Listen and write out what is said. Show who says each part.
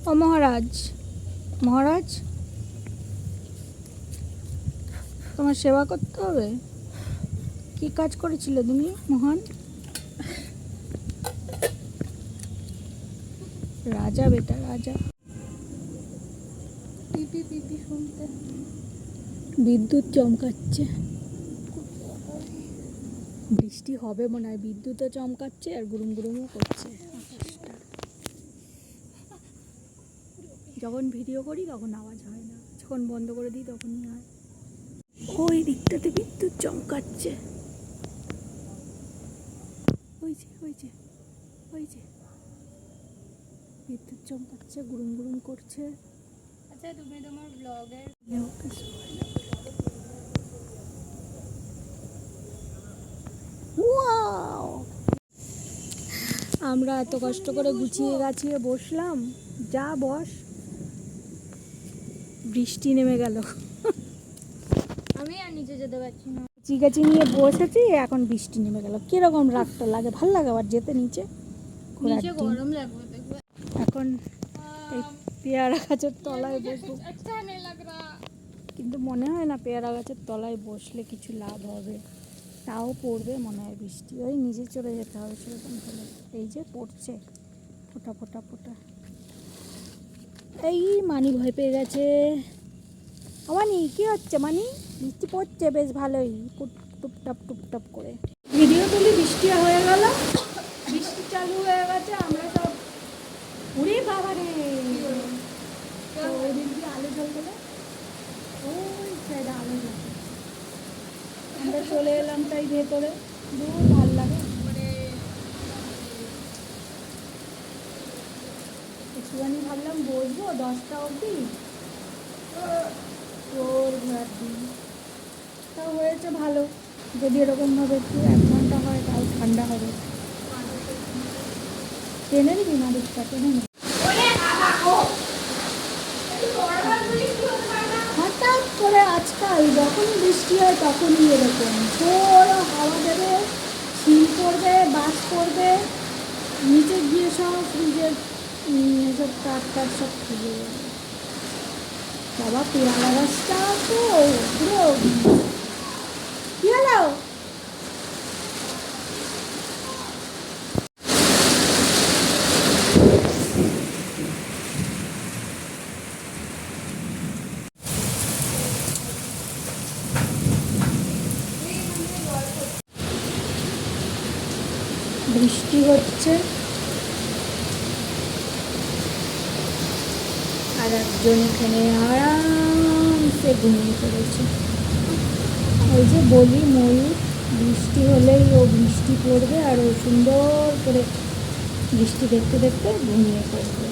Speaker 1: ও মহারাজ, মহারাজ, তোমার সেবা করতে হবে। কি কাজ করেছিলে তুমি মহান? রাজা বেটা রাজা।
Speaker 2: পিপি পিপি শুনতে
Speaker 1: বিদ্যুৎ চমকাচ্ছে, বৃষ্টি হবে মনে হয়। বিদ্যুৎও চমকাচ্ছে আর গুরুম গুরুমও করছে আকাশটা। যখন ভিডিও করি তখন আওয়াজ হয় না, যখন বন্ধ করে দিই তখনই হয়। ওই দিকটাতে বিদ্যুৎ চমকাচ্ছে, ওই যে ওই যে ওই যে বিদ্যুৎ চমকাচ্ছে, গুরুম গুরুম করছে।
Speaker 2: আচ্ছা তুমি তোমার ব্লগের
Speaker 1: আমরা এত কষ্ট করে গুছিয়ে গাছিয়ে বসলাম, যা বস, বৃষ্টি নেমে গেল।
Speaker 2: আমি আর নিচে যেতে পারছি না।
Speaker 1: চিকাচি নিয়ে বসেছি, এখন বৃষ্টি নেমে গেল। কিরকম রাগটা লাগে, ভাল লাগে আবার যেতে নিচে।
Speaker 2: নিচে গরম লাগবে দেখবে।
Speaker 1: এখন এই পেয়ারা গাছের তলায় বসবো,
Speaker 2: अच्छा नहीं लग रहा।
Speaker 1: কিন্তু মনে হয় না পেয়ারা গাছের তলায় বসলে কিছু লাভ হবে। তাও পড়বে মনে হয় বৃষ্টি, ওই নিচে চলে যেতে হবে সেরকম হলে। এই যে পড়ছে ফোটা ফোটা ফোটা। এই মানি ভয় পেয়ে গেছে। মানি কি হচ্ছে? মানি বৃষ্টি পড়ছে বেশ ভালোই, টুপটাপ টুপটাপ করে। ভিডিও তুলি, বৃষ্টি হয়ে গেল, বৃষ্টি চালু হয়ে গেছে। আমরা সব উড়ে বাবারে, ওই দিন কি আলো জ্বলবে, ওই সাইডে আলো জ্বলবে। আমরা চলে এলাম তাই ভেতরে, খুব ভালো লাগে। একটুখানি ভাবলাম বসবো 10টা অবধি, তোর ঘোরার দিন। তাও হয়েছে ভালো, যদি এরকমভাবে একটু 1 ঘন্টা হয় তাও ঠান্ডা হবে। টেনে নিবি মালিকটা, টেনে নিবি। হঠাৎ করে আজকাল যখনই বৃষ্টি হয় তখনই এরকম ঝোড় হাওয়া দেবে, শিল পড়বে, বাস পড়বে, নিচে গিয়ে সব ফ্রিজের সব কাঠ কাঠ সব খুলে যাবে। বাবা পেয়ারা গাছটা তো পুরো কি হলো? বৃষ্টি হচ্ছে আর একজন এখানে আরামসে ঘুমিয়ে পড়েছে। ওই যে বলি ময়ূর, বৃষ্টি হলেই ও বৃষ্টি পড়বে আর ও সুন্দর করে বৃষ্টি দেখতে দেখতে ঘুমিয়ে পড়বে।